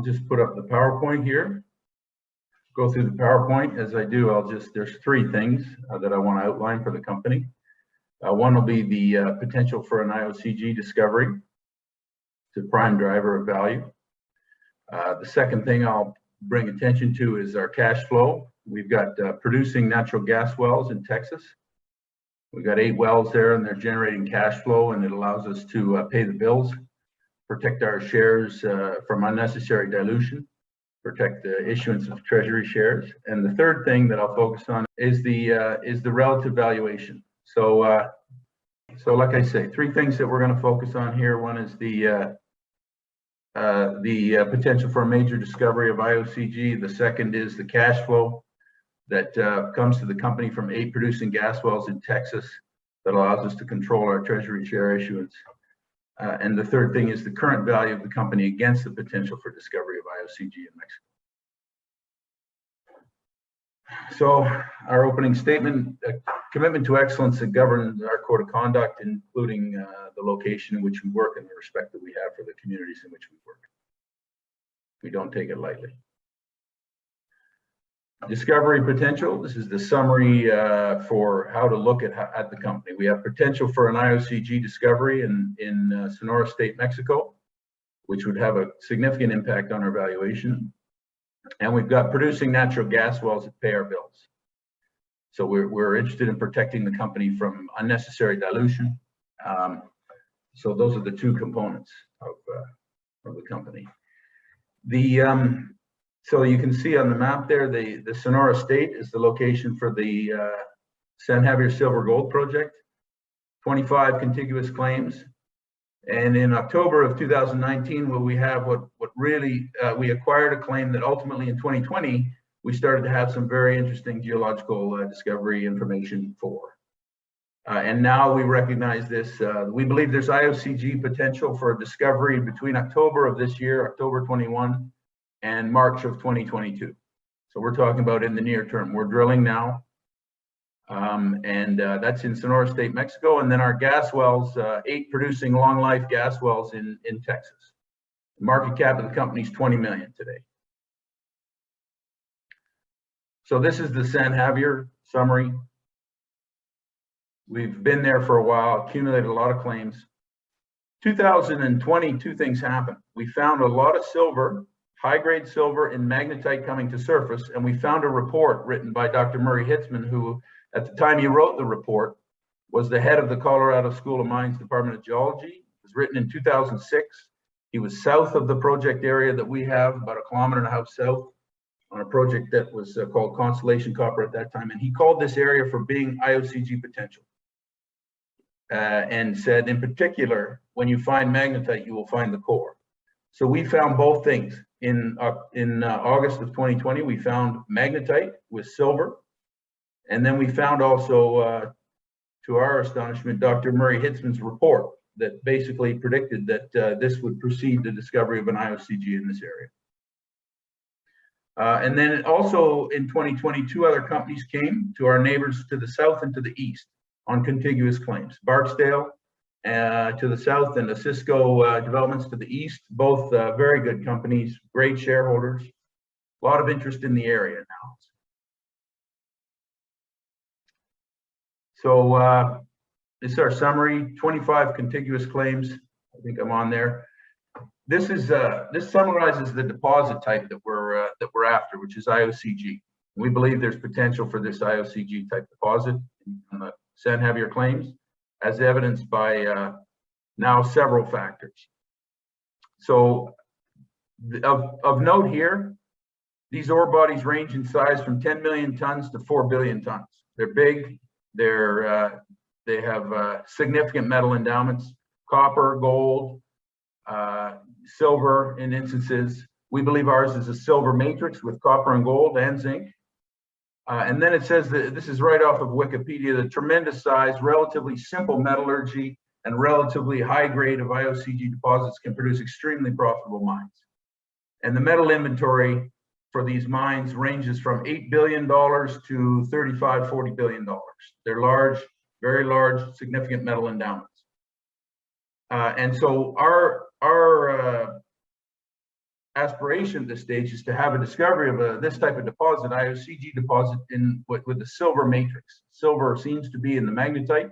just put up the PowerPoint here. Go through the PowerPoint. As I do, there's three things that I want to outline for the company. One will be the potential for an Iocg discovery. It's a prime driver of value. The second thing I'll bring attention to is our cash flow. We've got producing natural gas wells in Texas. We've got 8 wells there, and they're generating cash flow, and it allows us to pay the bills, protect our shares from unnecessary dilution, protect the issuance of treasury shares. And the third thing that I'll focus on is the relative valuation. So like I say, three things that we're going to focus on here. One is the potential for a major discovery of Iocg. The second is the cash flow that comes to the company from 8 producing gas wells in Texas that allows us to control our treasury share issuance. And the third thing is the current value of the company against the potential for discovery of Iocg in Mexico. So our opening statement, a commitment to excellence that governs our code of conduct, including the location in which we work and the respect that we have for the communities in which we work. We don't take it lightly. Discovery potential. This is the summary for how to look at the company. We have potential for an Iocg discovery in Sonora State, Mexico, which would have a significant impact on our valuation. And we've got producing natural gas wells that pay our bills. So we're interested in protecting the company from unnecessary dilution. So those are the two components of the company. So you can see on the map there, the Sonora State is the location for the San Javier Silver-Gold Project, 25 contiguous claims. And in October of 2019, we have we acquired a claim that ultimately in 2020, we started to have some very interesting geological discovery information for. And now we recognize this. We believe there's Iocg potential for a discovery between October of this year, October 21, and March of 2022. So we're talking about in the near term. We're drilling now. And that's in Sonora State, Mexico. And then our gas wells, 8 producing long life gas wells in Texas. The market cap of the company is $20 million today. So this is the San Javier summary. We've been there for a while, accumulated a lot of claims. 2020, 2 things happened. We found a lot of silver, high-grade silver and magnetite coming to surface, and we found a report written by Dr. Murray Hitzman, who at the time he wrote the report was the head of the Colorado School of Mines Department of Geology. It was written in 2006. He was south of the project area that we have, about 1.5 kilometers south, on a project that was called Constellation Copper at that time. And he called this area for being Iocg potential. And said, in particular, when you find magnetite, you will find the core. So we found both things. In August of 2020, we found magnetite with silver. And then we found also, to our astonishment, Dr. Murray Hitzman's report that basically predicted that this would precede the discovery of an Iocg in this area. And then also in 2020, 2 other companies came to our neighbors to the south and to the east on contiguous claims. Barksdale to the south and the Cisco developments to the east, both very good companies, great shareholders, a lot of interest in the area now. So this is our summary, 25 contiguous claims. I think I'm on there. This summarizes the deposit type that we're after, which is Iocg. We believe there's potential for this Iocg type deposit on the San Javier claims, as evidenced by now several factors. So of note here, these ore bodies range in size from 10 million tons to 4 billion tons. They're big. They have significant metal endowments, copper, gold, silver in instances. We believe ours is a silver matrix with copper and gold and zinc. And then it says that this is right off of Wikipedia, the tremendous size, relatively simple metallurgy, and relatively high grade of Iocg deposits can produce extremely profitable mines. And the metal inventory for these mines ranges from $8 billion to $35–40 billion. They're large, very large, significant metal endowments. And so our aspiration at this stage is to have a discovery of this type of deposit, Iocg deposit, with the silver matrix. Silver seems to be in the magnetite.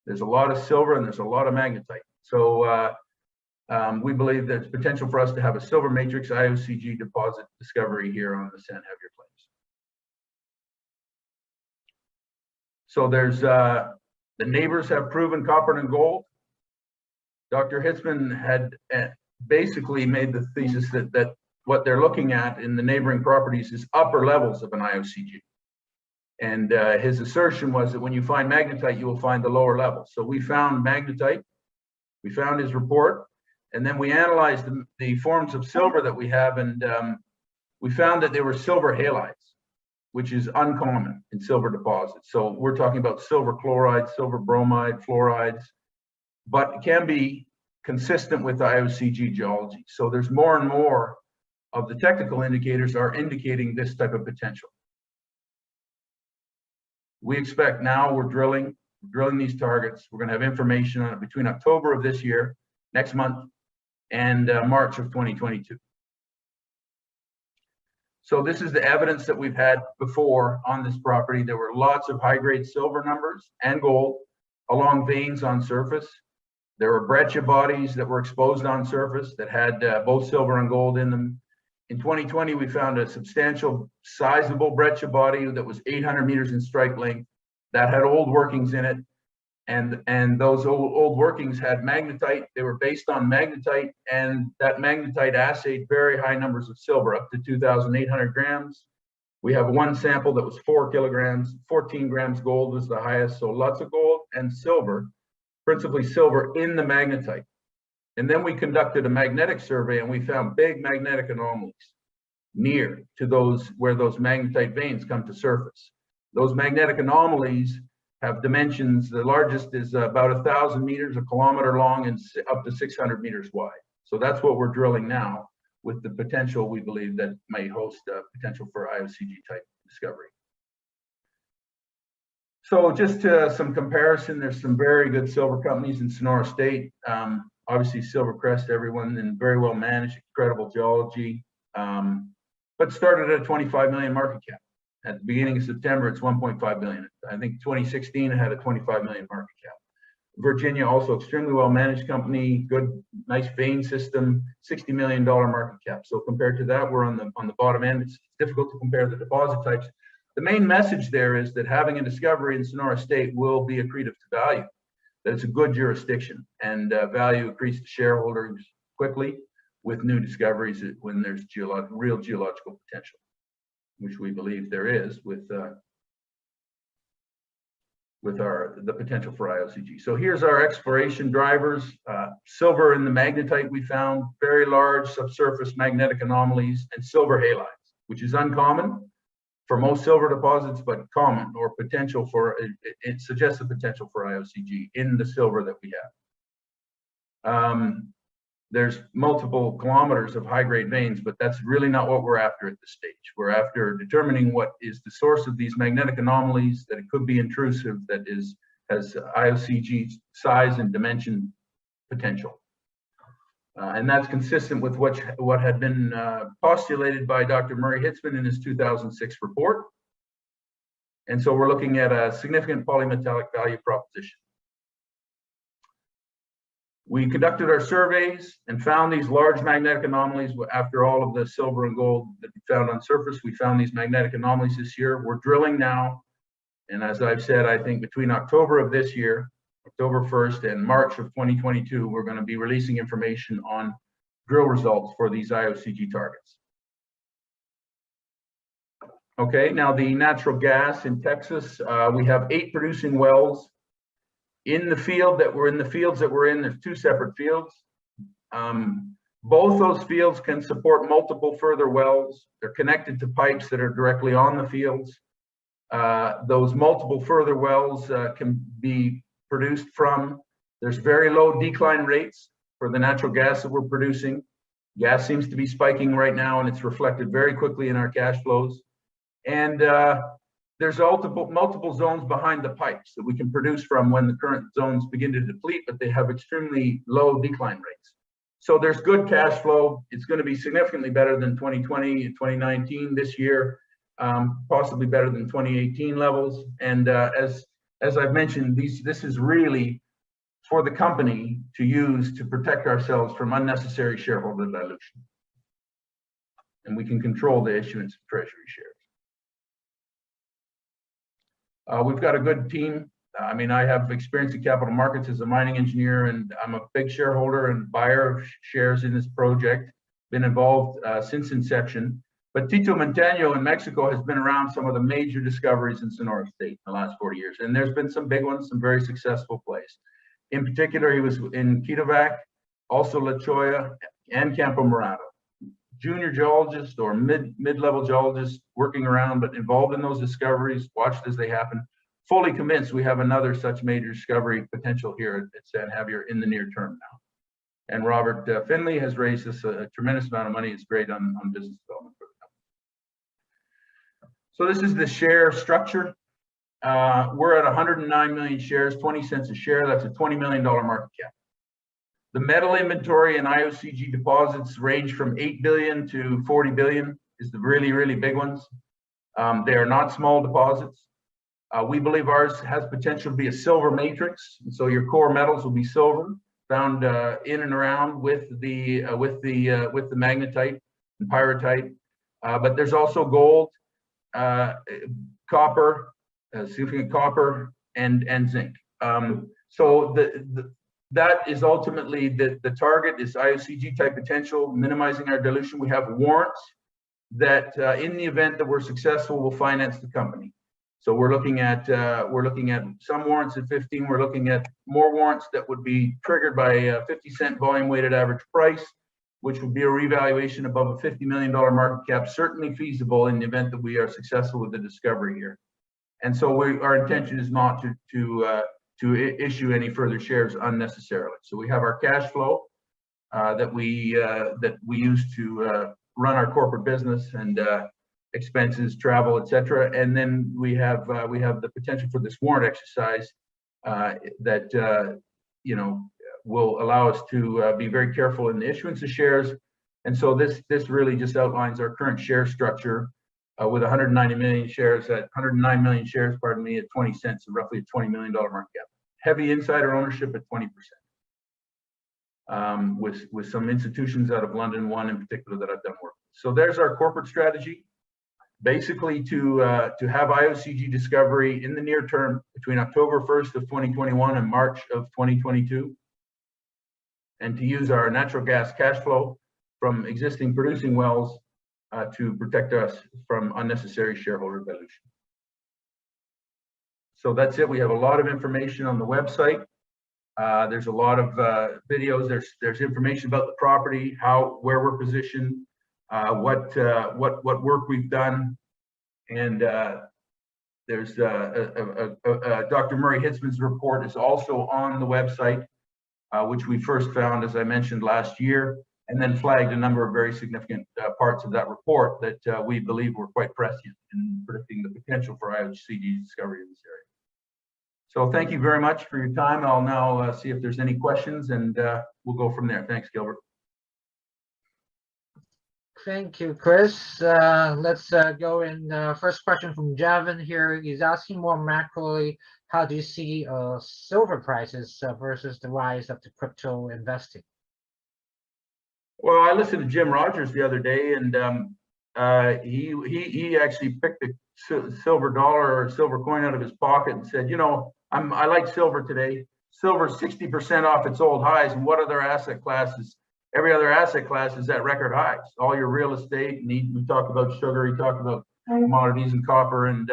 There's a lot of silver and there's a lot of magnetite. So we believe there's potential for us to have a silver matrix Iocg deposit discovery here on the San Javier Plains. So there's the neighbors have proven copper and gold. Dr. Hitzman had basically made the thesis that what they're looking at in the neighboring properties is upper levels of an Iocg. And his assertion was that when you find magnetite, you will find the lower levels. So we found magnetite, we found his report, and then we analyzed the forms of silver that we have, and we found that they were silver halides, which is uncommon in silver deposits. So we're talking about silver chloride, silver bromide, fluorides, but it can be consistent with Iocg geology. So there's more and more of the technical indicators are indicating this type of potential. We expect now we're drilling these targets. We're going to have information on it between October of this year, next month, and March of 2022. So this is the evidence that we've had before on this property. There were lots of high-grade silver numbers and gold along veins on surface. There were breccia bodies that were exposed on surface that had both silver and gold in them. In 2020, we found a substantial, sizable breccia body that was 800 meters in strike length that had old workings in it. And those old workings had magnetite. They were based on magnetite, and that magnetite assayed very high numbers of silver, up to 2,800 grams. We have one sample that was 4 kilograms, 14 grams gold was the highest. So lots of gold and silver, principally silver in the magnetite. And then we conducted a magnetic survey, and we found big magnetic anomalies near to those where those magnetite veins come to surface. Those magnetic anomalies have dimensions. The largest is about 1,000 meters, a kilometer long, and up to 600 meters wide. So that's what we're drilling now, with the potential we believe that may host potential for Iocg type discovery. So just some comparison, there's some very good silver companies in Sonora State. Obviously Silvercrest, everyone, and very well managed, incredible geology, but started at a 25 million market cap. At the beginning of September, it's 1.5 billion. I think 2016 it had a 25 million market cap. Virginia, also extremely well managed company, good, nice vein system, $60 million market cap. So compared to that, we're on the bottom end. It's difficult to compare the deposit types. The main message there is that having a discovery in Sonora State will be accretive to value, that it's a good jurisdiction, and value accretes to shareholders quickly with new discoveries when there's real geological potential, which we believe there is with the potential for Iocg. So here's our exploration drivers. Silver in the magnetite we found, very large subsurface magnetic anomalies, and silver halides, which is uncommon for most silver deposits, but common, or potential for, it suggests the potential for Iocg in the silver that we have. There's multiple kilometers of high-grade veins, but that's really not what we're after at this stage. We're after determining what is the source of these magnetic anomalies, that it could be intrusive, that has Iocg size and dimension potential. And that's consistent with what had been postulated by Dr. Murray Hitzman in his 2006 report. And so we're looking at a significant polymetallic value proposition. We conducted our surveys and found these large magnetic anomalies. After all of the silver and gold that we found on surface, we found these magnetic anomalies this year. We're drilling now. And as I've said, I think between October of this year, October 1st, and March of 2022, we're going to be releasing information on drill results for these Iocg targets. Okay, now the natural gas in Texas, we have 8 producing wells. In the fields that we're in, there's 2 separate fields. Both those fields can support multiple further wells. They're connected to pipes that are directly on the fields. Those multiple further wells can be produced from. There's very low decline rates for the natural gas that we're producing. Gas seems to be spiking right now, and it's reflected very quickly in our cash flows. And there's multiple zones behind the pipes that we can produce from when the current zones begin to deplete, but they have extremely low decline rates. So there's good cash flow. It's going to be significantly better than 2020, 2019 this year, possibly better than 2018 levels. And as I've mentioned, this is really for the company to use to protect ourselves from unnecessary shareholder dilution. And we can control the issuance of treasury shares. We've got a good team. I mean, I have experience in capital markets as a mining engineer, and I'm a big shareholder and buyer of shares in this project. Been involved since inception. But Tito Montano in Mexico has been around some of the major discoveries in Sonora State in the last 40 years. And there's been some big ones, some very successful plays. In particular, he was in Quitovac, also La Choya, and Campo Morado. Junior geologist or mid-level geologist working around, but involved in those discoveries, watched as they happen, fully convinced we have another such major discovery potential here at San Javier in the near term now. And Robert Finley has raised us a tremendous amount of money. It's great on business development for the company. So this is the share structure. We're at 109 million shares, 20 cents a share. That's a $20 million market cap. The metal inventory in Iocg deposits range from 8 billion to 40 billion is the really, really big ones. They are not small deposits. We believe ours has potential to be a silver matrix. And so your core metals will be silver, found in and around with the magnetite and pyrrhotite. But there's also gold, copper, significant copper, and zinc. So that is ultimately the target is Iocg type potential, minimizing our dilution. We have warrants that in the event that we're successful, will finance the company. So we're looking at some warrants at 15. We're looking at more warrants that would be triggered by a 50-cent volume weighted average price, which would be a revaluation above a $50 million market cap, certainly feasible in the event that we are successful with the discovery here. And so our intention is not to issue any further shares unnecessarily. So we have our cash flow that we use to run our corporate business and expenses, travel, etc. And then we have the potential for this warrant exercise that will allow us to be very careful in the issuance of shares. And so this really just outlines our current share structure with 190 million shares at 109 million shares, pardon me, at 20 cents, roughly a $20 million market cap. Heavy insider ownership at 20%, with some institutions out of London, one in particular that I've done work with. So there's our corporate strategy, basically to have Iocg discovery in the near term between October 1st of 2021 and March of 2022, and to use our natural gas cash flow from existing producing wells to protect us from unnecessary shareholder dilution. So that's it. We have a lot of information on the website. There's a lot of videos. There's information about the property, where we're positioned, what work we've done, and there's Dr. Murray Hitzman's report is also on the website, which we first found, as I mentioned, last year, and then flagged a number of very significant parts of that report that we believe were quite prescient in predicting the potential for Iocg discovery in this area. So thank you very much for your time. I'll now see if there's any questions, and we'll go from there. Thanks, Gilbert. Thank you, Chris. Let's go in. First question from Javin here. He's asking more macroly, how do you see silver prices versus the rise of the crypto investing? Well, I listened to Jim Rogers the other day, and he actually picked a silver dollar or silver coin out of his pocket and said, I like silver today. Silver's 60% off its old highs, and what other asset classes? Every other asset class is at record highs. All your real estate, and we talked about sugar, he talked about commodities and copper, and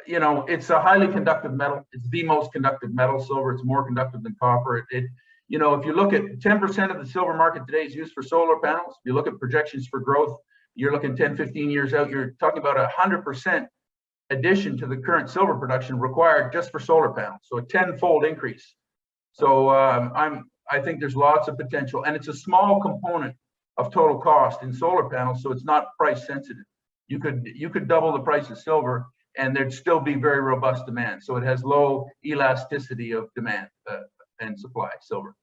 it's a highly conductive metal. It's the most conductive metal, silver. It's more conductive than copper. If you look at 10% of the silver market today is used for solar panels. If you look at projections for growth, you're looking 10, 15 years out, you're talking about 100% addition to the current silver production required just for solar panels. So a 10-fold increase. So I think there's lots of potential, and it's a small component of total cost in solar panels, so it's not price sensitive. You could double the price of silver and there'd still be very robust demand. So it has low elasticity of demand and supply, silver.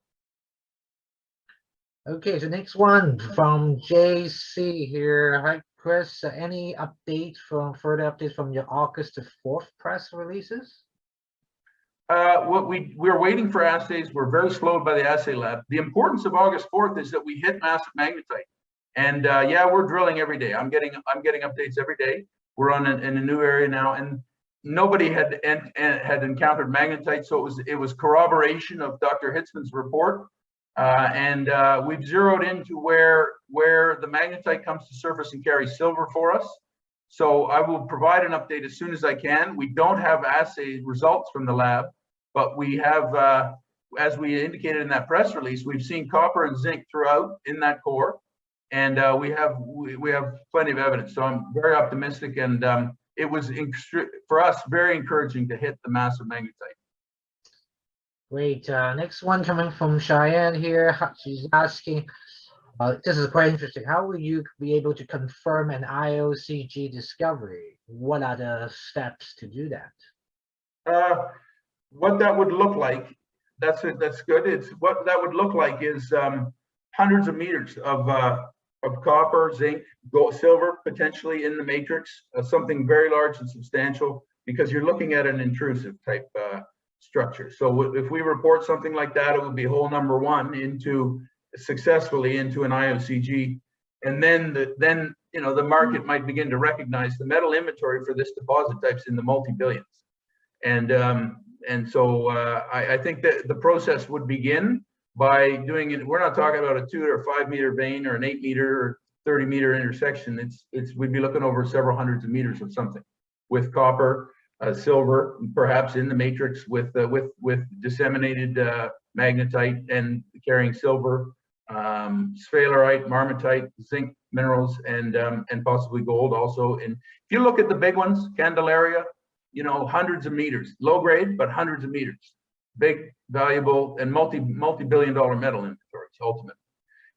Okay, so next one from JC here. Hi, Chris. Any updates from further updates from your August the 4th press releases? What we're waiting for assays. We're very slowed by the assay lab. The importance of August 4th is that we hit massive magnetite, and yeah, we're drilling every day. I'm getting updates every day. We're in a new area now, and nobody had encountered magnetite, so it was corroboration of Dr. Hitzman's report, and we've zeroed into where the magnetite comes to surface and carries silver for us. So I will provide an update as soon as I can. We don't have assay results from the lab, but we have, as we indicated in that press release, we've seen copper and zinc throughout in that core, and we have plenty of evidence. So I'm very optimistic, and it was for us very encouraging to hit the massive magnetite. Great. Next one coming from Cheyenne here. She's asking, this is quite interesting. How will you be able to confirm an Iocg discovery? What are the steps to do that? What that would look like, that's good. It's what that would look like is hundreds of meters of copper, zinc, gold, silver, potentially in the matrix, something very large and substantial, because you're looking at an intrusive type structure. So if we report something like that, it would be hole number one successfully into an Iocg, and then the market might begin to recognize the metal inventory for this deposit types in the multi-billions, and so I think that the process would begin by doing it. We're not talking about a 2 or 5 meter vein or an 8 meter or 30 meter intersection. We'd be looking over several hundreds of meters of something with copper, silver, perhaps in the matrix with disseminated magnetite and carrying silver, sphalerite, marmotite, zinc minerals, and possibly gold also. And if you look at the big ones, Candelaria, hundreds of meters, low grade, but hundreds of meters, big, valuable, and multi-billion-dollar metal inventories ultimately.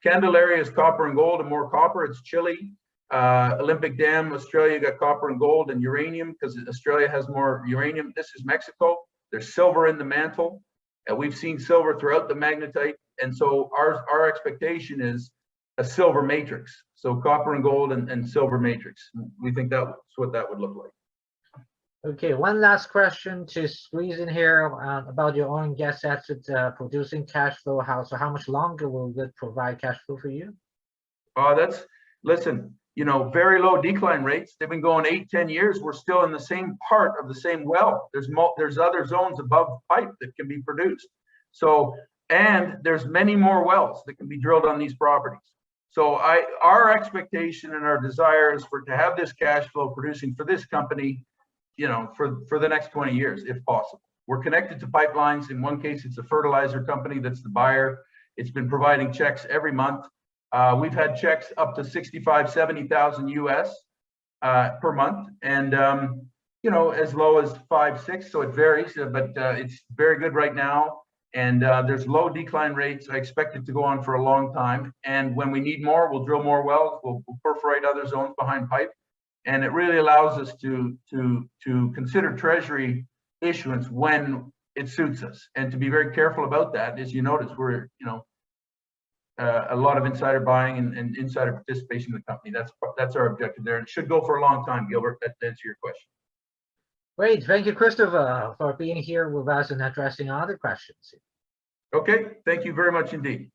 Candelaria is copper and gold, and more copper. It's Chile. Olympic Dam, Australia got copper and gold and uranium because Australia has more uranium. This is Mexico. There's silver in the mantle. We've seen silver throughout the magnetite. And so our expectation is a silver matrix. So copper and gold and silver matrix. We think that's what that would look like. Okay, one last question to squeeze in here about your oil and gas assets producing cash flow. How much longer will it provide cash flow for you? Listen, very low decline rates. They've been going 8-10 years. We're still in the same part of the same well. There's other zones above pipe that can be produced. So, and there's many more wells that can be drilled on these properties. So our expectation and our desire is to have this cash flow producing for this company, for the next 20 years, if possible. We're connected to pipelines. In one case, it's a fertilizer company that's the buyer. It's been providing checks every month. We've had checks up to 65, 70,000 US per month, and as low as 5, 6. So it varies, but it's very good right now. And there's low decline rates. I expect it to go on for a long time. And when we need more, we'll drill more wells. We'll perforate other zones behind pipe, and it really allows us to consider treasury issuance when it suits us, and to be very careful about that. As you notice, we're a lot of insider buying and insider participation in the company. That's our objective there. And it should go for a long time, Gilbert. That answers your question. Great. Thank you, Christopher, for being here with us and addressing other questions. Okay. Thank you very much indeed.